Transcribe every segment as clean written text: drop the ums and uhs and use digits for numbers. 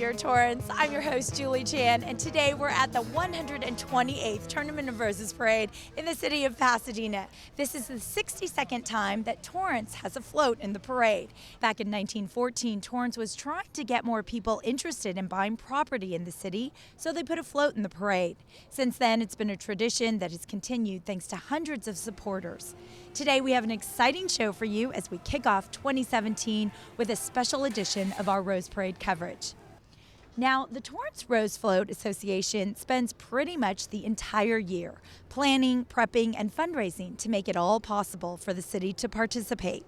Dear Torrance. I'm your host, Julie Chan, and today we're at the 128th Tournament of Roses Parade in the city of Pasadena. This is the 62nd time that Torrance has a float in the parade. Back in 1914, Torrance was trying to get more people interested in buying property in the city, so they put a float in the parade. Since then, it's been a tradition that has continued thanks to hundreds of supporters. Today, we have an exciting show for you as we kick off 2017 with a special edition of our Rose Parade coverage. Now, the Torrance Rose Float Association spends pretty much the entire year planning, prepping, and fundraising to make it all possible for the city to participate.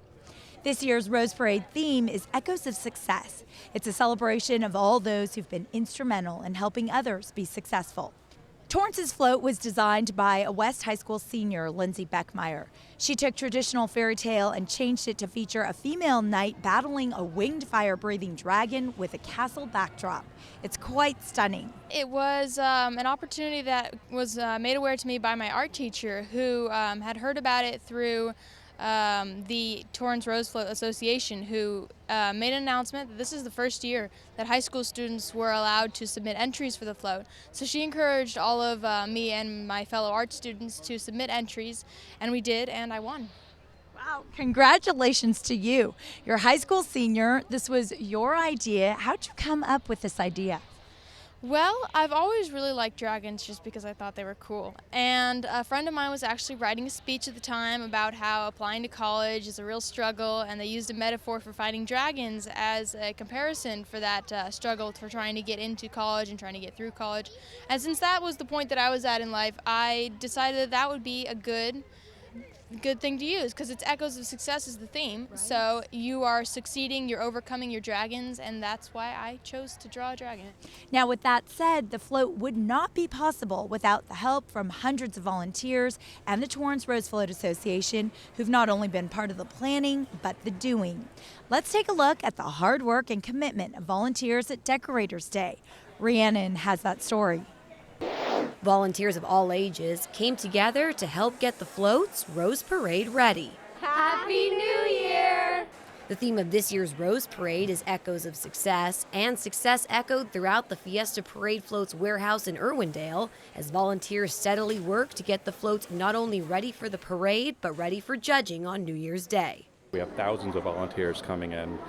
This year's Rose Parade theme is Echoes of Success. It's a celebration of all those who've been instrumental in helping others be successful. Torrance's float was designed by a West High School senior, Lindsay Beckmeyer. She took traditional fairy tale and changed it to feature a female knight battling a winged fire-breathing dragon with a castle backdrop. It's quite stunning. It was an opportunity that was made aware to me by my art teacher, who had heard about it through the Torrance Rose Float Association, who made an announcement that this is the first year that high school students were allowed to submit entries for the float. So she encouraged all of me and my fellow art students to submit entries, and we did, and I won. Wow, congratulations to you. You're a high school senior. This was your idea. How'd you come up with this idea? Well, I've always really liked dragons just because I thought they were cool. And a friend of mine was actually writing a speech at the time about how applying to college is a real struggle, and they used a metaphor for fighting dragons as a comparison for that struggle for trying to get into college and trying to get through college. And since that was the point that I was at in life, I decided that would be a good thing to use, because it's Echoes of Success is the theme. Right. So you are succeeding, you're overcoming your dragons, and that's why I chose to draw a dragon. Now, with that said, the float would not be possible without the help from hundreds of volunteers and the Torrance Rose Float Association, who've not only been part of the planning, but the doing. Let's take a look at the hard work and commitment of volunteers at Decorators Day. Rhiannon has that story. Volunteers of all ages came together to help get the float's Rose Parade ready. Happy New Year! The theme of this year's Rose Parade is Echoes of Success, and success echoed throughout the Fiesta Parade Floats warehouse in Irwindale as volunteers steadily work to get the floats not only ready for the parade, but ready for judging on New Year's Day. We have thousands of volunteers coming in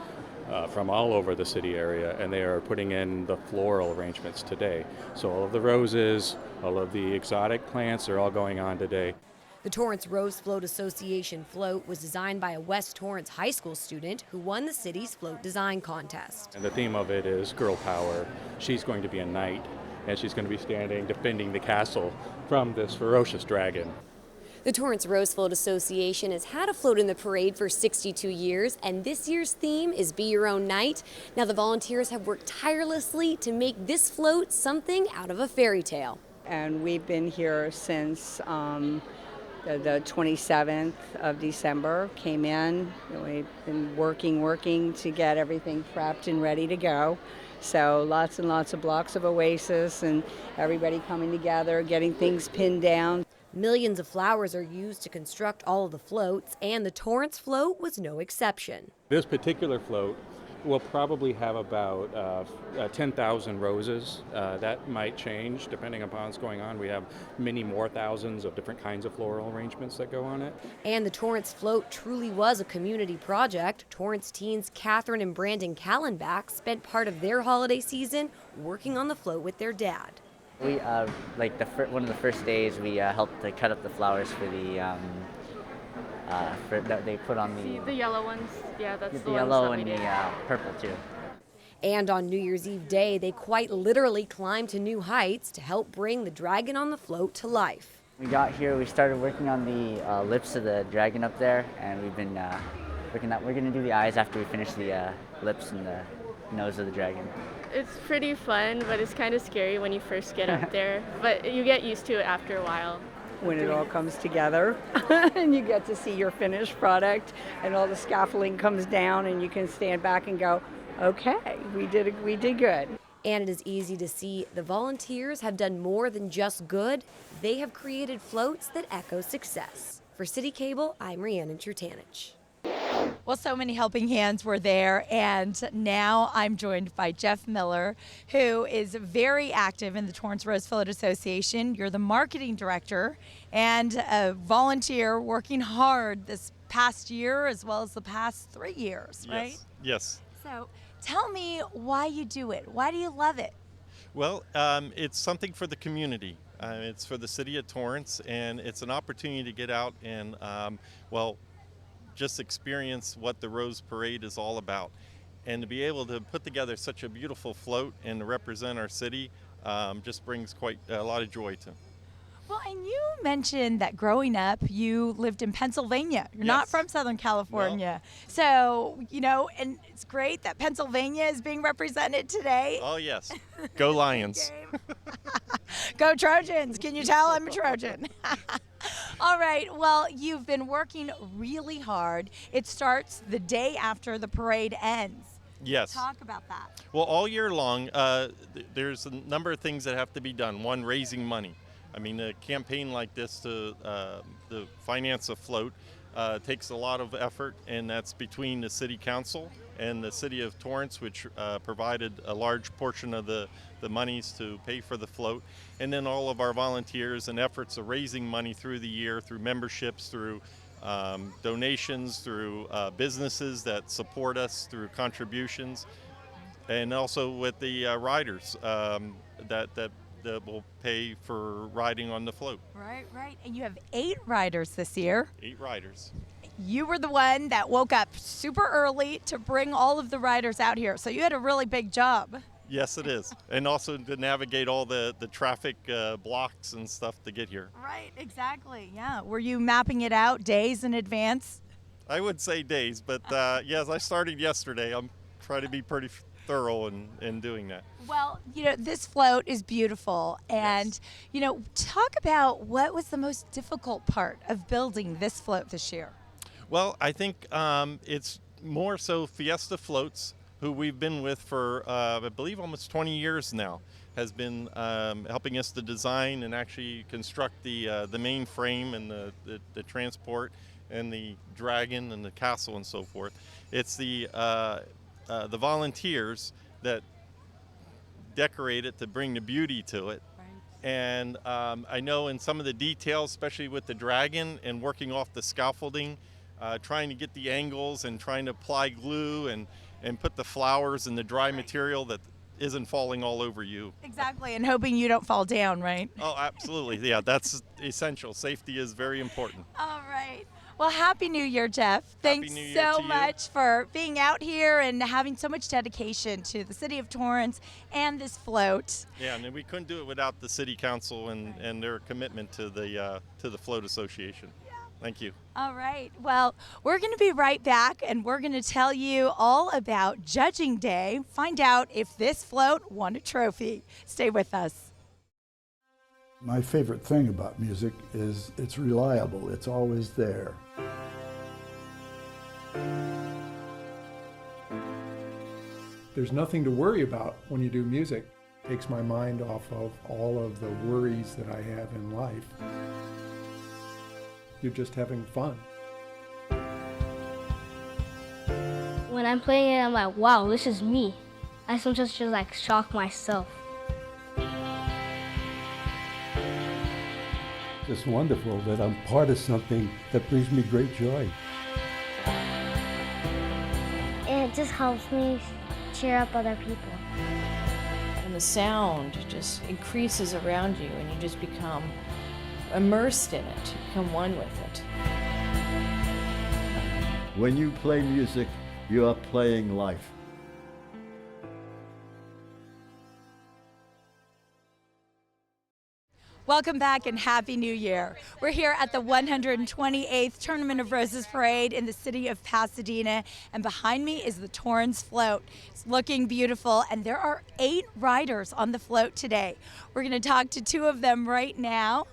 from all over the city area, and they are putting in the floral arrangements today. So all of the roses, all of the exotic plants are all going on today. The Torrance Rose Float Association float was designed by a West Torrance high school student who won the city's float design contest. And the theme of it is girl power. She's going to be a knight, and she's going to be standing defending the castle from this ferocious dragon. The Torrance Rose Float Association has had a float in the parade for 62 years, and this year's theme is Be Your Own Knight. Now, the volunteers have worked tirelessly to make this float something out of a fairy tale. And we've been here since the 27th of December, came in. We've been working to get everything prepped and ready to go. So lots and lots of blocks of Oasis and everybody coming together, getting things pinned down. Millions of flowers are used to construct all of the floats, and the Torrance float was no exception. This particular float will probably have about 10,000 roses. That might change depending upon what's going on. We have many more thousands of different kinds of floral arrangements that go on it. And the Torrance float truly was a community project. Torrance teens Catherine and Brandon Callenbach spent part of their holiday season working on the float with their dad. We one of the first days we helped to cut up the flowers for the that they put on the yellow ones. Yeah, that's the yellow ones and the purple too. And on New Year's Eve day, they quite literally climbed to new heights to help bring the dragon on the float to life. We got here, we started working on the lips of the dragon up there, and we've been working that. We're going to do the eyes after we finish the lips and the nose of the dragon. It's pretty fun, but it's kind of scary when you first get up there, but you get used to it after a while. When it all comes together and you get to see your finished product and all the scaffolding comes down and you can stand back and go, okay, we did good. And it is easy to see the volunteers have done more than just good. They have created floats that echo success. For City Cable, I'm Rhiannon Trutanich. Well, so many helping hands were there, and now I'm joined by Jeff Miller, who is very active in the Torrance Rose Float Association. You're the marketing director and a volunteer working hard this past year as well as the past 3 years, right? Yes. So tell me why you do it. Why do you love it? Well, it's something for the community. It's for the city of Torrance, and it's an opportunity to get out and, just experience what the Rose Parade is all about. And to be able to put together such a beautiful float and to represent our city just brings quite a lot of joy to. Well, and you mentioned that growing up, you lived in Pennsylvania. You're not Yes. from Southern California. So, and it's great that Pennsylvania is being represented today. Oh, yes. Go Lions. Go Trojans. Can you tell I'm a Trojan? All right. Well, you've been working really hard. It starts the day after the parade ends. Yes. Talk about that. Well, all year long, there's a number of things that have to be done. One, raising money. I mean, a campaign like this to finance a float takes a lot of effort, and that's between the city council and the city of Torrance, which provided a large portion of the monies to pay for the float, and then all of our volunteers and efforts of raising money through the year, through memberships, through donations, through businesses that support us, through contributions, and also with the riders that will pay for riding on the float. Right. And you have 8 riders this year. 8 riders. You were the one that woke up super early to bring all of the riders out here. So you had a really big job. Yes, it is. And also to navigate all the traffic blocks and stuff to get here. Right, exactly. Yeah. Were you mapping it out days in advance? I would say days, but yes, I started yesterday. I'm trying to be pretty thorough in doing that. Well, this float is beautiful. And, talk about what was the most difficult part of building this float this year. Well, I think it's more so Fiesta Floats, who we've been with for, I believe, almost 20 years now, has been helping us to design and actually construct the main frame and the transport and the dragon and the castle and so forth. It's the volunteers that decorate it to bring the beauty to it. Right. And I know in some of the details, especially with the dragon and working off the scaffolding, trying to get the angles and trying to apply glue and put the flowers in the dry material that isn't falling all over you. Exactly, and hoping you don't fall down, right? Oh, absolutely. Yeah, that's essential. Safety is very important. All right. Well, Happy New Year, Jeff. Thanks New Year so to you. much for being out here and having so much dedication to the city of Torrance and this float. Yeah, and we couldn't do it without the city council and their commitment to the Float Association. Thank you. All right. Well, we're going to be right back, and we're going to tell you all about Judging Day. Find out if this float won a trophy. Stay with us. My favorite thing about music is it's reliable. It's always there. There's nothing to worry about when you do music. It takes my mind off of all of the worries that I have in life. You're just having fun. When I'm playing it, I'm like, wow, this is me. I sometimes just like shock myself. It's wonderful that I'm part of something that brings me great joy. It just helps me cheer up other people. And the sound just increases around you, and you just become immersed in it, you become one with it. When you play music, you are playing life. Welcome back and Happy New Year. We're here at the 128th Tournament of Roses Parade in the city of Pasadena, and behind me is the Torrance float. It's looking beautiful, and there are 8 riders on the float today. We're going to talk to 2 of them right now.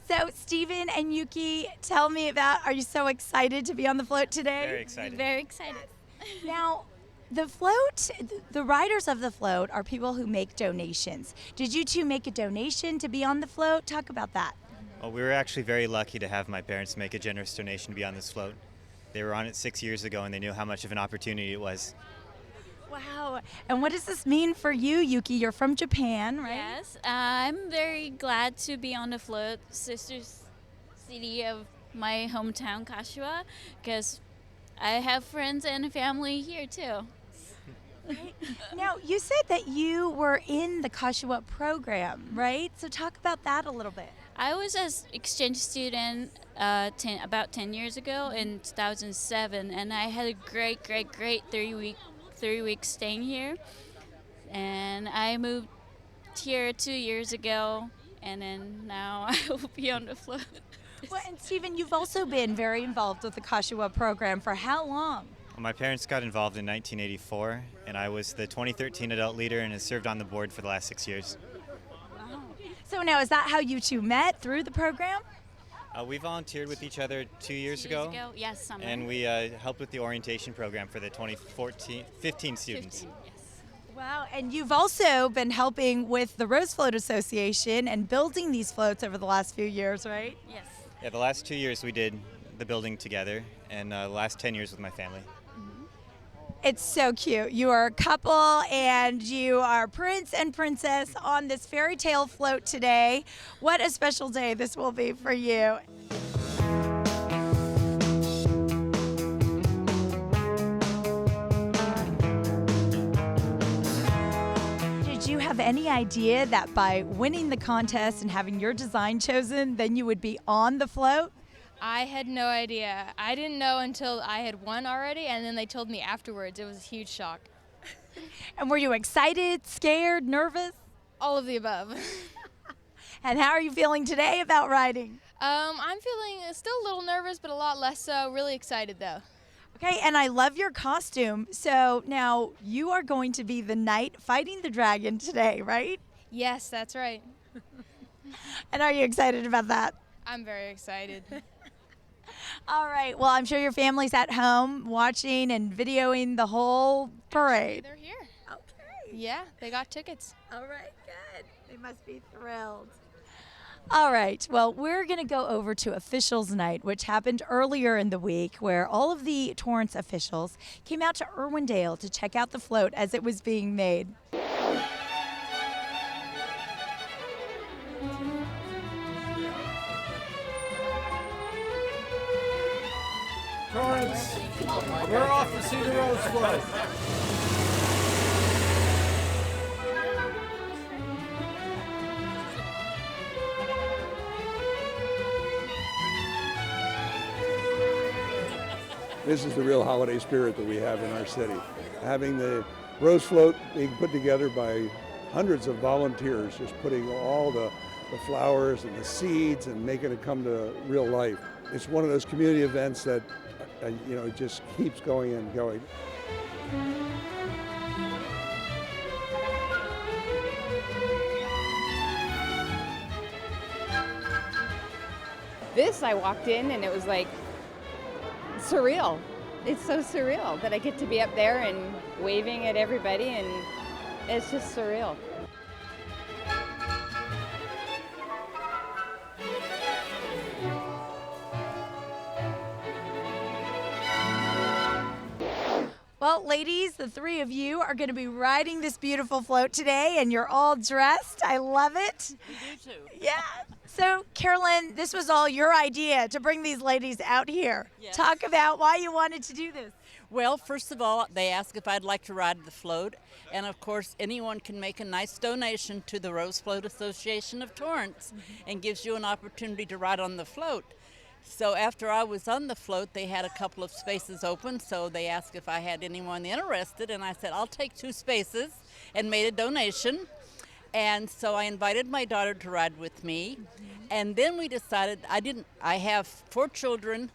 So, Stephen and Yuki, tell me are you so excited to be on the float today? Very excited. Very excited. Now, the float, the riders of the float are people who make donations. Did you 2 make a donation to be on the float? Talk about that. Well, we were actually very lucky to have my parents make a generous donation to be on this float. They were on it 6 years ago, and they knew how much of an opportunity it was. Wow. And what does this mean for you, Yuki? You're from Japan, right? Yes, I'm very glad to be on the float, sister city of my hometown, Kashiwa, because I have friends and family here too. Now, you said that you were in the Kashiwa program, right? So talk about that a little bit. I was an exchange student about 10 years ago in 2007, and I had a great 3 week staying here. And I moved here 2 years ago, and then now I will be on the float. Well, and Stephen, you've also been very involved with the Kashiwa program for how long? Well, my parents got involved in 1984, and I was the 2013 adult leader and have served on the board for the last 6 years. Wow. So now, is that how you two met, through the program? We volunteered with each other 2 years ago. Yes, summer. And we helped with the orientation program for the 15 students. 15, yes. Wow, and you've also been helping with the Rose Float Association and building these floats over the last few years, right? Yes. Yeah, the last 2 years we did the building together, and the last 10 years with my family. It's so cute. You are a couple and you are prince and princess on this fairy tale float today. What a special day this will be for you. Did you have any idea that by winning the contest and having your design chosen, then you would be on the float? I had no idea. I didn't know until I had won already, and then they told me afterwards. It was a huge shock. And were you excited, scared, nervous? All of the above. And how are you feeling today about riding? I'm feeling still a little nervous, but a lot less so. Really excited, though. Okay, and I love your costume. So now you are going to be the knight fighting the dragon today, right? Yes, that's right. And are you excited about that? I'm very excited. All right. Well, I'm sure your family's at home watching and videoing the whole parade. They're here. Okay. Yeah, they got tickets. All right, good. They must be thrilled. All right. Well, we're going to go over to Officials Night, which happened earlier in the week, where all of the Torrance officials came out to Irwindale to check out the float as it was being made. Torrance, we're off to see the Rose Float. This is the real holiday spirit that we have in our city. Having the Rose Float being put together by hundreds of volunteers, just putting all the flowers and the seeds and making it come to real life. It's one of those community events that it just keeps going and going. This, I walked in and it was like surreal. It's so surreal that I get to be up there and waving at everybody, and it's just surreal. Well, ladies, the three of you are going to be riding this beautiful float today, and you're all dressed. I love it. We do too. Yeah. So, Carolyn, this was all your idea to bring these ladies out here. Yes. Talk about why you wanted to do this. Well, first of all, they asked if I'd like to ride the float, and of course, anyone can make a nice donation to the Rose Float Association of Torrance, and gives you an opportunity to ride on the float. So after I was on the float, they had a couple of spaces open, so they asked if I had anyone interested, and I said, I'll take 2 spaces, and made a donation. And so I invited my daughter to ride with me, and then we decided, I have 4 children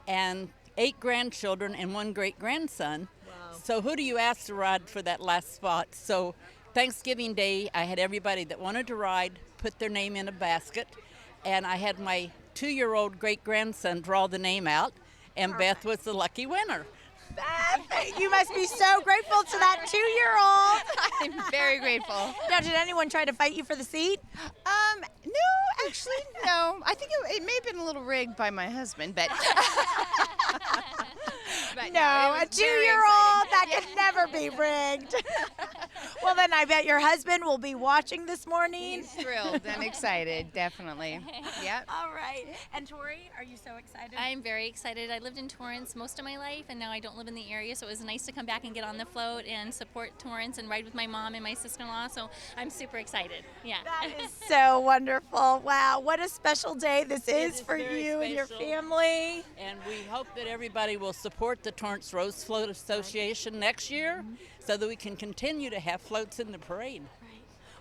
and 8 grandchildren and 1 great-grandson. Wow. So who do you ask to ride for that last spot? So Thanksgiving Day, I had everybody that wanted to ride put their name in a basket, and I had my 2-year-old great-grandson draw the name out, and Beth was the lucky winner. Beth, you must be so grateful to that 2-year-old. I'm very grateful. Now, did anyone try to fight you for the seat? No, actually, no. I think it may have been a little rigged by my husband, but But No, it a was very 2-year-old, exciting. that could never be rigged. Well, then I bet your husband will be watching this morning. He's thrilled and excited, definitely. Yep. All right. And Tori, are you so excited? I'm very excited. I lived in Torrance most of my life, and now I don't live in the area, so it was nice to come back and get on the float and support Torrance and ride with my mom and my sister-in-law, so I'm super excited. Yeah. That is so wonderful. Wow, what a special day this is for very you and your special. family. And we hope that everybody will support the Torrance Rose Float Association next year so that we can continue to have floats in the parade.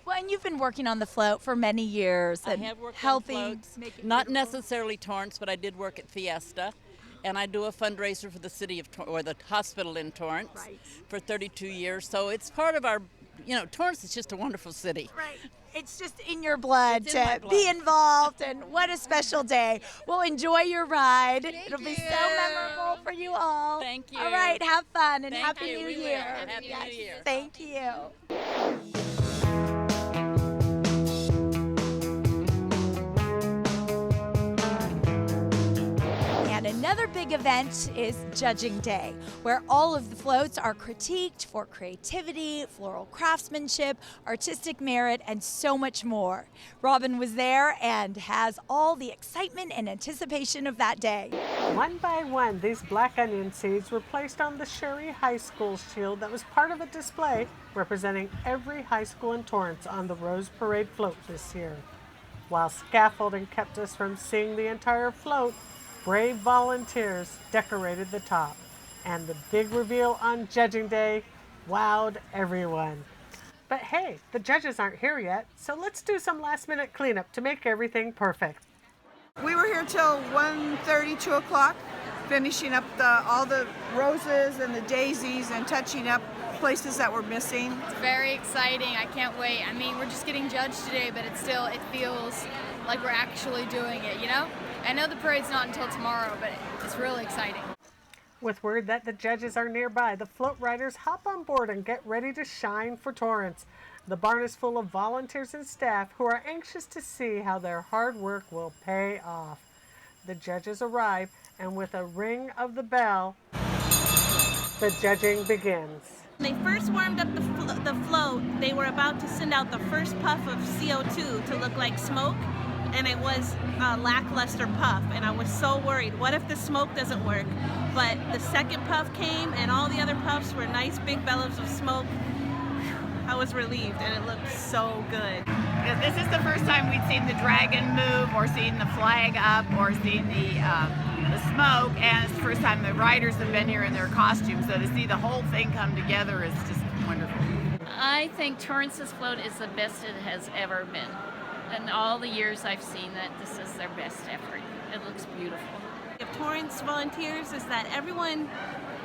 Well, and you've been working on the float for many years. I And have worked healthy, on floats, make it not beautiful. necessarily Torrance, but I did work at Fiesta. And I do a fundraiser for the city of or the hospital in Torrance for 32 years. So it's part of our, Torrance is just a wonderful city. Right. It's just in your blood It's in my to blood. be involved, and what a special day. Well, enjoy your ride. It'll be so memorable for you all. Thank you. All right, have fun and Thank Happy you. New We will. Year. Happy Yes, New Year. Thank you. And another big event is Judging Day, where all of the floats are critiqued for creativity, floral craftsmanship, artistic merit, and so much more. Robin was there and has all the excitement and anticipation of that day. One by one, these black onion seeds were placed on the Sherry High School shield that was part of a display representing every high school in Torrance on the Rose Parade float this year. While scaffolding kept us from seeing the entire float, brave volunteers decorated the top, and the big reveal on Judging Day wowed everyone. But hey, the judges aren't here yet, so let's do some last-minute cleanup to make everything perfect. We were here till 1:30, 2 o'clock, finishing up all the roses and the daisies and touching up places that were missing. It's very exciting. I can't wait. I mean, we're just getting judged today, but it feels like we're actually doing it, you know? I know the parade's not until tomorrow, but it's really exciting. With word that the judges are nearby, the float riders hop on board and get ready to shine for Torrance. The barn is full of volunteers and staff who are anxious to see how their hard work will pay off. The judges arrive, and with a ring of the bell, the judging begins. When they first warmed up the float, they were about to send out the first puff of CO2 to look like smoke, and it was a lackluster puff, and I was so worried. What if the smoke doesn't work? But the second puff came, and all the other puffs were nice big bellows of smoke. I was relieved, and it looked so good. This is the first time we'd seen the dragon move, or seen the flag up, or seen the smoke, and it's the first time the riders have been here in their costumes, so to see the whole thing come together is just wonderful. I think Torrance's float is the best it has ever been. In all the years I've seen that, this is their best effort. It looks beautiful. If Torrance volunteers is that everyone,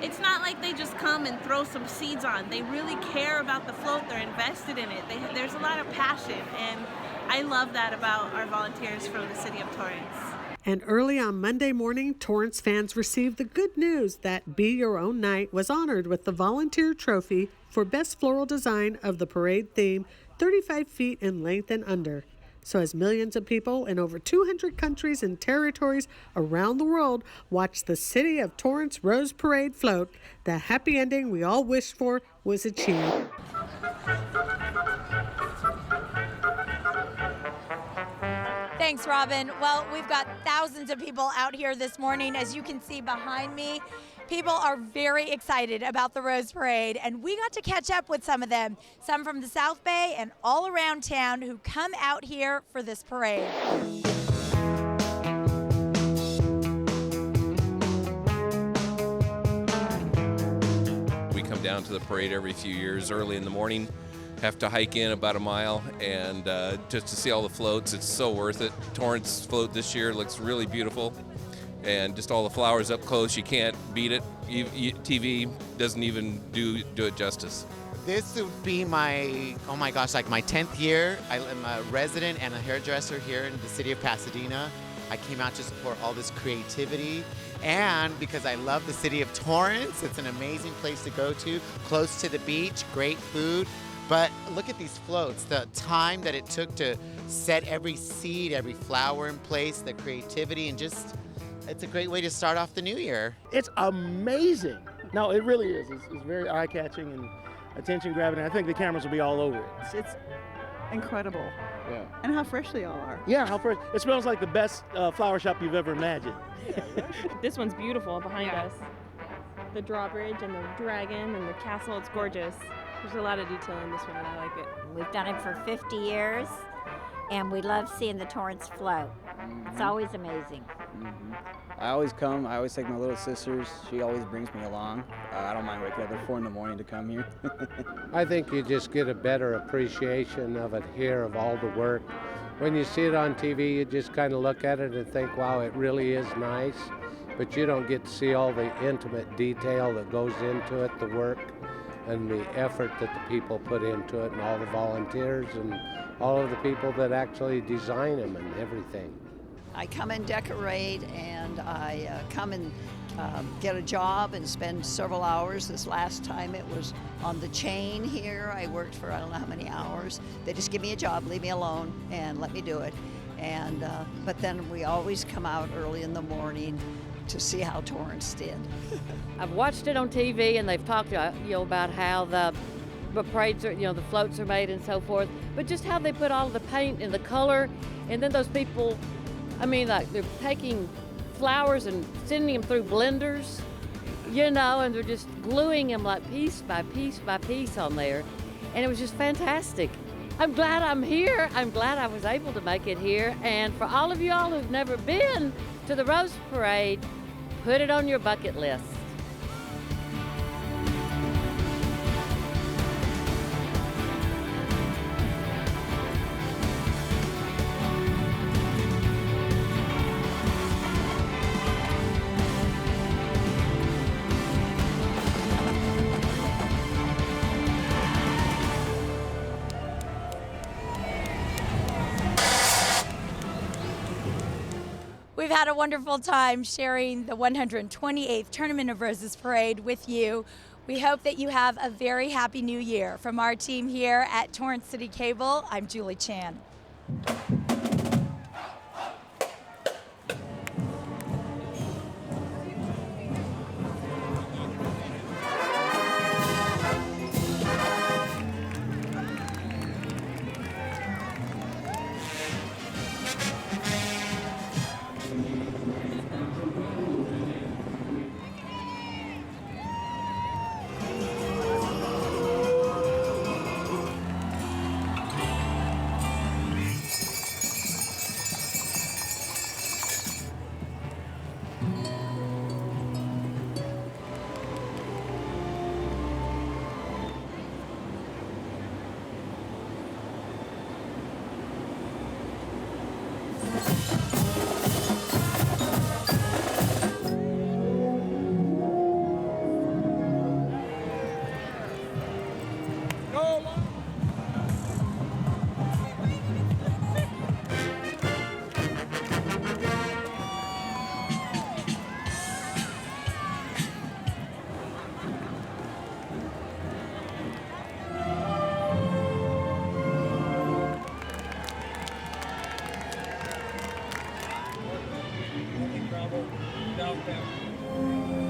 it's not like they just come and throw some seeds on. They really care about the float. They're invested in it. There's a lot of passion, and I love that about our volunteers from the city of Torrance. And early on Monday morning, Torrance fans received the good news that Be Your Own Night was honored with the Volunteer Trophy for Best Floral Design of the parade theme, 35 feet in length and under. So as millions of people in over 200 countries and territories around the world watch the City of Torrance Rose Parade float, the happy ending we all wished for was achieved. Thanks, Robin. Well, we've got thousands of people out here this morning. As you can see behind me, people are very excited about the Rose Parade, and we got to catch up with some of them, some from the South Bay and all around town who come out here for this parade. We come down to the parade every few years early in the morning, have to hike in about a mile, and just to see all the floats, it's so worth it. Torrance float this year looks really beautiful, and just all the flowers up close, you can't beat it. TV doesn't even do it justice. This would be my 10th year. I am a resident and a hairdresser here in the city of Pasadena. I came out to support all this creativity, and because I love the city of Torrance. It's an amazing place to go to, close to the beach, great food. But look at these floats, the time that it took to set every seed, every flower in place, the creativity, and just It's a great way to start off the new year. It's amazing. No, it really is. It's very eye-catching and attention-grabbing. I think the cameras will be all over it. It's incredible. Yeah. And how fresh they all are. Yeah, how fresh. It smells like the best flower shop you've ever imagined. This one's beautiful behind us. The drawbridge and the dragon and the castle, it's gorgeous. There's a lot of detail in this one and I like it. We've done it for 50 years and we love seeing the Torrance float. It's always amazing. I always come. I always take my little sisters. She always brings me along. I don't mind waking up at 4 in the morning to come here. I think you just get a better appreciation of it here, of all the work. When you see it on TV, you just kind of look at it and think, wow, it really is nice. But you don't get to see all the intimate detail that goes into it, the work and the effort that the people put into it, and all the volunteers and all of the people that actually design them and everything. I come and decorate, and I come and get a job and spend several hours. This last time it was on the chain here. I worked for I don't know how many hours. They just give me a job, leave me alone, and let me do it. And but then we always come out early in the morning to see how Torrance did. I've watched it on TV, and they've talked about how the parades are, the floats are made and so forth. But just how they put all the paint and the color, and then those people. Like they're taking flowers and sending them through blenders, and they're just gluing them like piece by piece by piece on there. And it was just fantastic. I'm glad I'm here. I'm glad I was able to make it here. And for all of y'all who've never been to the Rose Parade, put it on your bucket list. We've had a wonderful time sharing the 128th Tournament of Roses Parade with you. We hope that you have a very happy new year. From our team here at Torrance City Cable, I'm Julie Chan. Downtown.